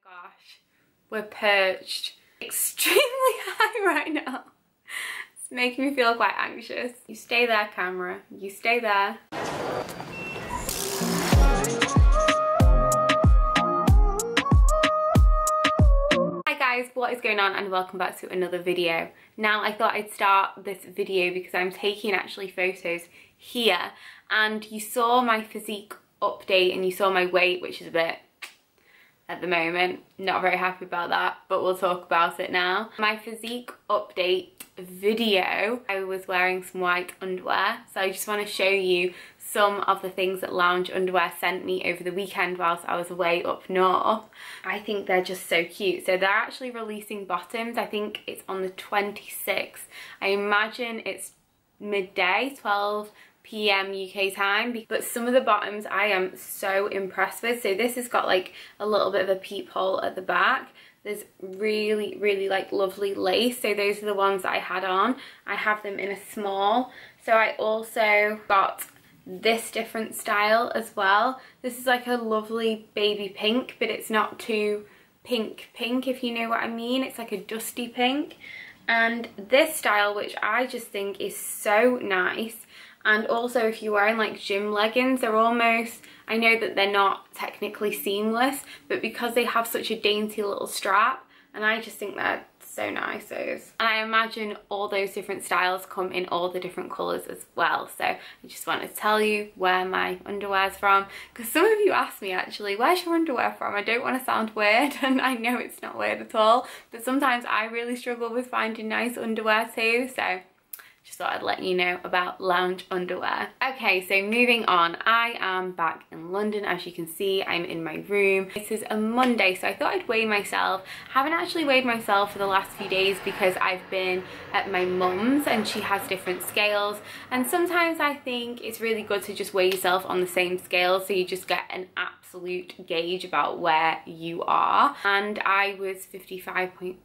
Gosh, we're perched extremely high right now. It's making me feel quite anxious. You stay there, camera. You stay there. Hi guys, what is going on, and welcome back to another video. Now I thought I'd start this video because I'm taking actually photos here, and you saw my physique update and you saw my weight, which is a bit, at the moment, not very happy about that, but we'll talk about it now. My physique update video, I was wearing some white underwear, so I just want to show you some of the things that Lounge Underwear sent me over the weekend whilst I was away up north. I think they're just so cute. So they're actually releasing bottoms. I think it's on the 26th. I imagine it's midday, 12 PM UK time, but some of the bottoms I am so impressed with. So this has got like a little bit of a peephole at the back. There's really like lovely lace, so those are the ones that I had on. I have them in a small. So I also got this different style as well. This is like a lovely baby pink, but it's not too pink, if you know what I mean. It's like a dusty pink. And this style, which I just think is so nice. And also if you're wearing like gym leggings, they're almost, I know that they're not technically seamless, but because they have such a dainty little strap, and I just think they're so nice, those. And I imagine all those different styles come in all the different colours as well. So I just wanted to tell you where my underwear's from, because some of you asked me actually, where's your underwear from? I don't want to sound weird, and I know it's not weird at all, but sometimes I really struggle with finding nice underwear too, so just thought I'd let you know about Lounge Underwear. Okay, so moving on, I am back in London. As you can see, I'm in my room. This is a Monday, so I thought I'd weigh myself. Haven't actually weighed myself for the last few days because I've been at my mum's and she has different scales, and sometimes I think it's really good to just weigh yourself on the same scale so you just get an absolute gauge about where you are. And I was 55.5,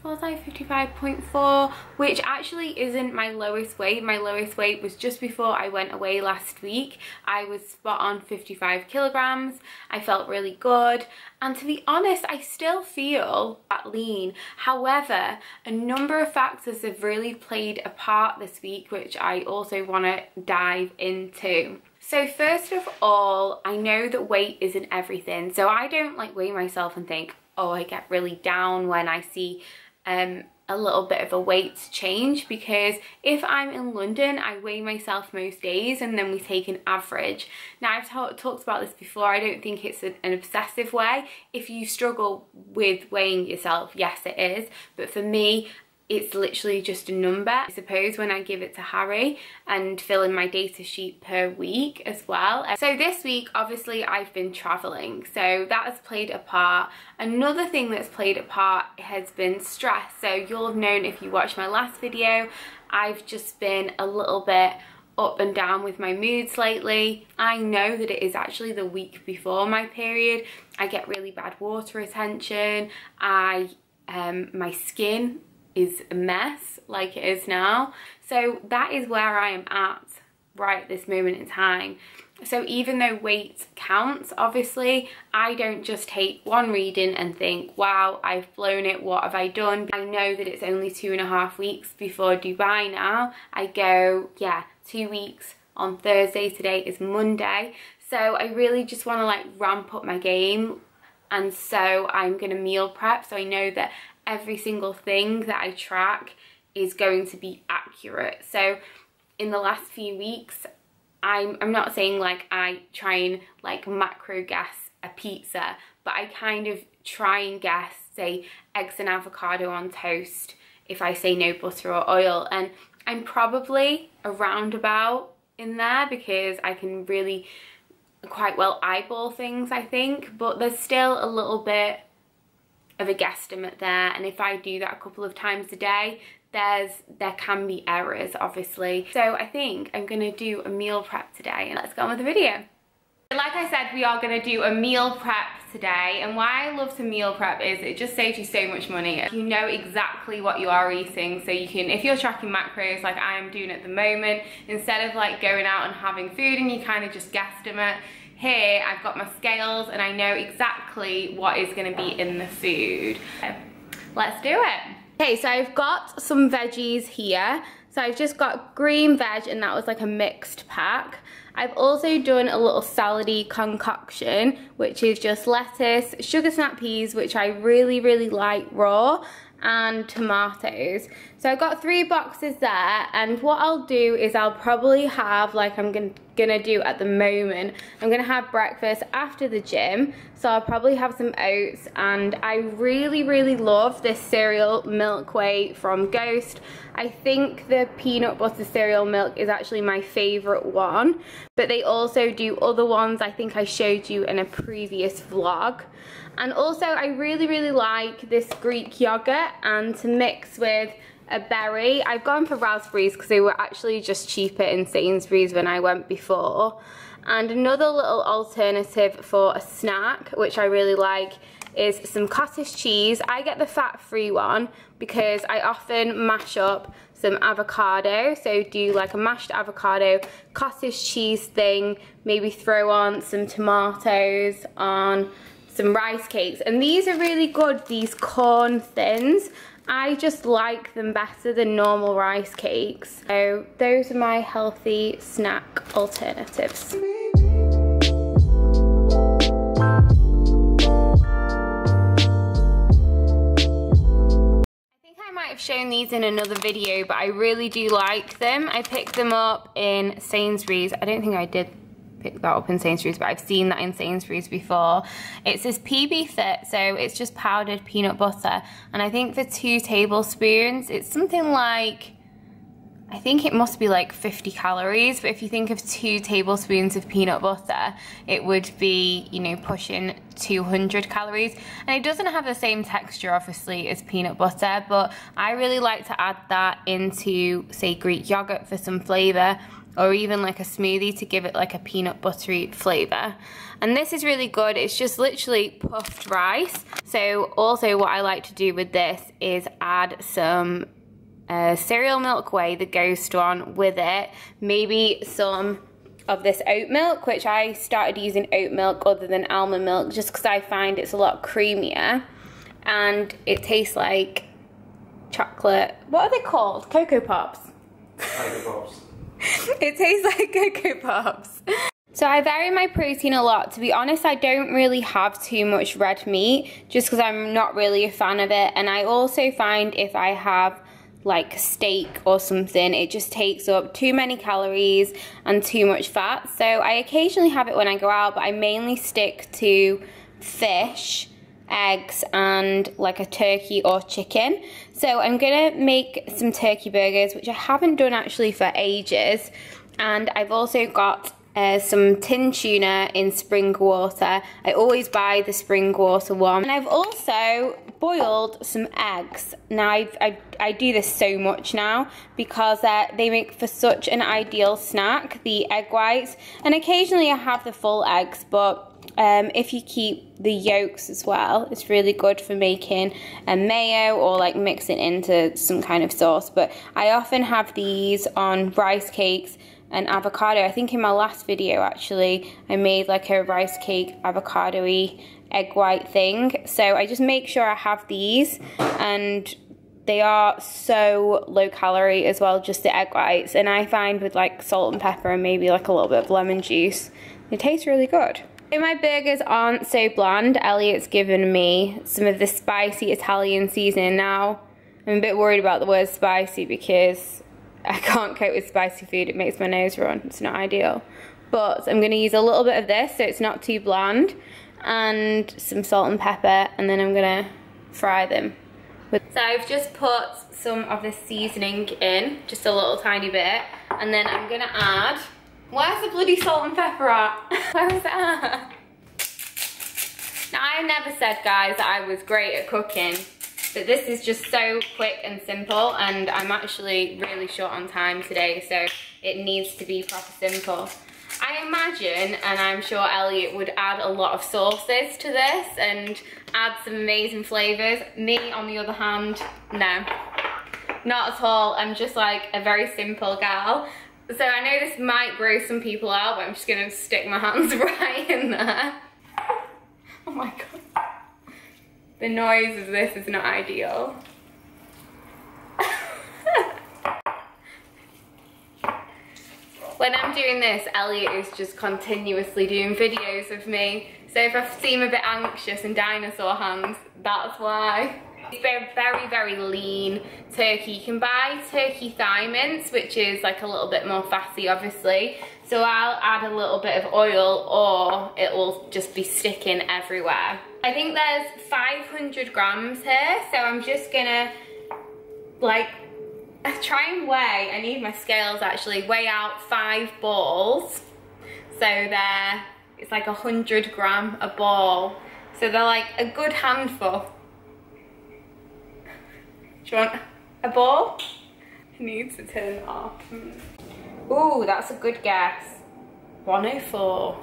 was I 55.4, which actually isn't my lowest weight. My lowest weight was just before I went away last week. I was spot on 55 kilograms. I felt really good, and to be honest, I still feel that lean. However, a number of factors have really played a part this week, which I also want to dive into. So first of all, I know that weight isn't everything, so I don't like weigh myself and think, oh, I get really down when I see a little bit of a weight change, because if I'm in London, I weigh myself most days and then we take an average. Now, I've talked about this before. I don't think it's an obsessive way. If you struggle with weighing yourself, yes, it is. But for me, it's literally just a number. I suppose when I give it to Harry and fill in my data sheet per week as well. So this week, obviously, I've been traveling, so that has played a part. Another thing that's played a part has been stress. So you'll have known if you watched my last video, I've just been a little bit up and down with my moods lately. I know that it is actually the week before my period. I get really bad water retention. My skin is a mess like it is now. So that is where I am at right this moment in time. So even though weight counts, obviously, I don't just take one reading and think, wow, I've blown it, what have I done? I know that it's only 2.5 weeks before Dubai now. I go, yeah, 2 weeks on Thursday. Today is Monday. So I really just want to like ramp up my game. And so I'm going to meal prep, so I know that every single thing that I track is going to be accurate. So in the last few weeks, I'm not saying like I try and like macro guess a pizza, but I kind of try and guess, say, eggs and avocado on toast if I say no butter or oil. And I'm probably around about in there because I can really quite well eyeball things, I think, but there's still a little bit of a guesstimate there, and if I do that a couple of times a day, there can be errors, obviously. So I think I'm gonna do a meal prep today, and let's go on with the video. Like I said, we are going to do a meal prep today, and why I love to meal prep is it just saves you so much money. You know exactly what you are eating, so you can, if you're tracking macros like I am doing at the moment, instead of like going out and having food and you kind of just guesstimate, here I've got my scales and I know exactly what is going to be in the food. So, let's do it. Okay, so I've got some veggies here. So I've just got green veg, and that was like a mixed pack. I've also done a little salady concoction, which is just lettuce, sugar snap peas, which I really, really like raw, and tomatoes. So I've got 3 boxes there, and what I'll do is I'll probably have, like I'm gonna do at the moment, I'm gonna have breakfast after the gym, so I'll probably have some oats, and I really, really love this cereal milk whey from Ghost. I think the peanut butter cereal milk is actually my favorite one, but they also do other ones I think I showed you in a previous vlog. And also I really, really like this Greek yogurt, and to mix with a berry. I've gone for raspberries because they were actually just cheaper in Sainsbury's when I went before. And another little alternative for a snack, which I really like, is some cottage cheese. I get the fat-free one because I often mash up some avocado, so do like a mashed avocado cottage cheese thing, maybe throw on some tomatoes on some rice cakes, and these are really good, these corn thins. I just like them better than normal rice cakes. So those are my healthy snack alternatives. I might have shown these in another video, but I really do like them. I picked them up in Sainsbury's. I don't think I did pick that up in Sainsbury's, but I've seen that in Sainsbury's before. It's this PB Fit, so it's just powdered peanut butter, and I think for 2 tablespoons it's something like, I think it must be like 50 calories, but if you think of 2 tablespoons of peanut butter, it would be, you know, pushing 200 calories. And it doesn't have the same texture, obviously, as peanut butter, but I really like to add that into, say, Greek yogurt for some flavor, or even like a smoothie to give it like a peanut buttery flavor. And this is really good. It's just literally puffed rice. So also what I like to do with this is add some cereal milk whey, the Ghost one, with it. Maybe some of this oat milk, which I started using oat milk other than almond milk just because I find it's a lot creamier and it tastes like chocolate. What are they called? Cocoa Pops. Cocoa Pops. It tastes like Cocoa Pops. So I vary my protein a lot. To be honest, I don't really have too much red meat just because I'm not really a fan of it. And I also find if I have like steak or something, it just takes up too many calories and too much fat. So I occasionally have it when I go out, but I mainly stick to fish, eggs, and like a turkey or chicken. So I'm gonna make some turkey burgers, which I haven't done actually for ages. And I've also got some tin tuna in spring water. I always buy the spring water one. And I've also boiled some eggs. Now I do this so much now because they make for such an ideal snack, the egg whites. And occasionally I have the full eggs, but if you keep the yolks as well, it's really good for making a mayo or like mix it into some kind of sauce. But I often have these on rice cakes and avocado. I think in my last video actually I made like a rice cake avocado-y egg white thing. So I just make sure I have these, and they are so low calorie as well, just the egg whites. And I find with like salt and pepper and maybe like a little bit of lemon juice, it tastes really good. So my burgers aren't so bland. Elliot's given me some of the spicy Italian seasoning. Now I'm a bit worried about the word spicy because I can't cope with spicy food. It makes my nose run. It's not ideal. But I'm going to use a little bit of this so it's not too bland, and some salt and pepper, and then I'm going to fry them. So I've just put some of the seasoning in, just a little tiny bit, and then I'm going to add... Where's the bloody salt and pepper at? Where is it at? Now, I never said, guys, that I was great at cooking, but this is just so quick and simple, and I'm actually really short on time today, so it needs to be proper simple. I imagine, and I'm sure Elliot would add a lot of sauces to this and add some amazing flavours. Me, on the other hand, no, not at all. I'm just like a very simple gal. So I know this might gross some people out, but I'm just gonna stick my hands right in there. Oh my god. The noise of this is not ideal. When I'm doing this, Elliot is just continuously doing videos of me. So if I seem a bit anxious and dinosaur hands, that's why. It's very lean turkey. You can buy turkey thigh mince, which is like a little bit more fatty, obviously. So I'll add a little bit of oil, or it will just be sticking everywhere. I think there's 500 grams here, so I'm just gonna like try and weigh. I need my scales actually. Weigh out 5 balls. So it's like 100 gram a ball. So they're like a good handful. Do you want a ball? It needs to turn off. Ooh, that's a good guess. 104.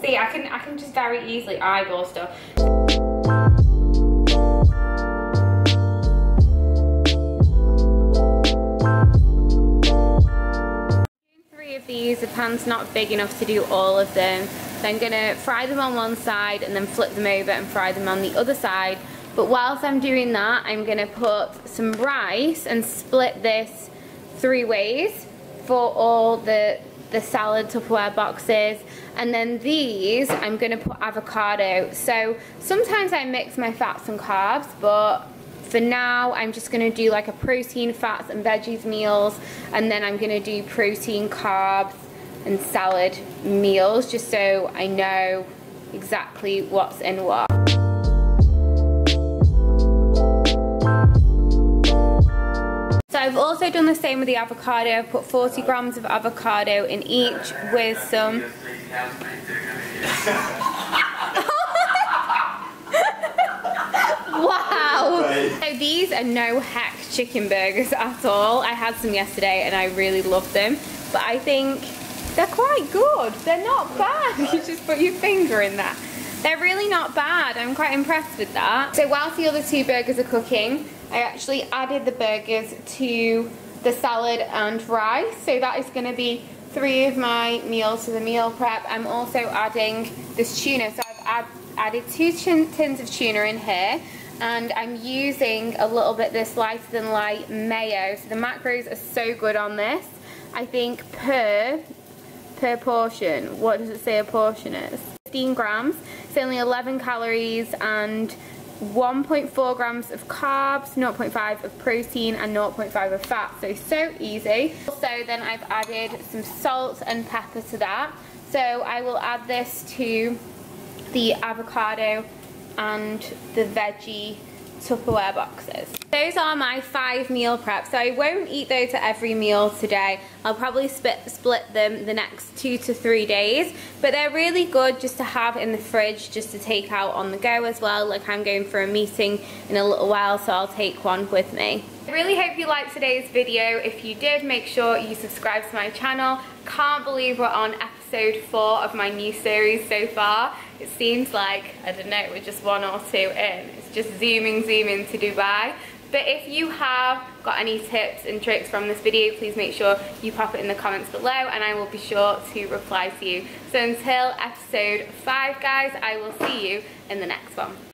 See, I can just very easily eyeball stuff. 3 of these. The pan's not big enough to do all of them. So I'm gonna fry them on one side and then flip them over and fry them on the other side. But whilst I'm doing that, I'm gonna put some rice and split this 3 ways for all the salad Tupperware boxes. And then these, I'm gonna put avocado. So sometimes I mix my fats and carbs, but for now, I'm just gonna do like a protein, fats and veggies meals, and then I'm gonna do protein, carbs and salad meals, just so I know exactly what's in what. So I've also done the same with the avocado. I've put 40 grams of avocado in each with some... Wow! So these are no heck chicken burgers at all. I had some yesterday and I really loved them. But I think they're quite good. They're not bad. You just put your finger in that. They're really not bad. I'm quite impressed with that. So whilst the other 2 burgers are cooking, I actually added the burgers to the salad and rice. So that is going to be 3 of my meals to the meal prep. I'm also adding this tuna. So I've added 2 tins of tuna in here. And I'm using a little bit this lighter than light mayo. So the macros are so good on this. I think per portion, what does it say a portion is? 15 grams. It's only 11 calories and 1.4 grams of carbs, 0.5 of protein and 0.5 of fat. So easy. Also then I've added some salt and pepper to that. So I will add this to the avocado and the veggie Tupperware boxes. Those are my 5 meal preps. So I won't eat those at every meal today. I'll probably split them the next 2 to 3 days. But they're really good just to have in the fridge, just to take out on the go as well. Like I'm going for a meeting in a little while, so I'll take one with me. I really hope you liked today's video. If you did, make sure you subscribe to my channel. Can't believe we're on episode 4 of my new series so far. It seems like, I don't know, we're just 1 or 2 in. It's just zooming to Dubai. But if you have got any tips and tricks from this video, please make sure you pop it in the comments below and I will be sure to reply to you. So until episode 5, guys, I will see you in the next one.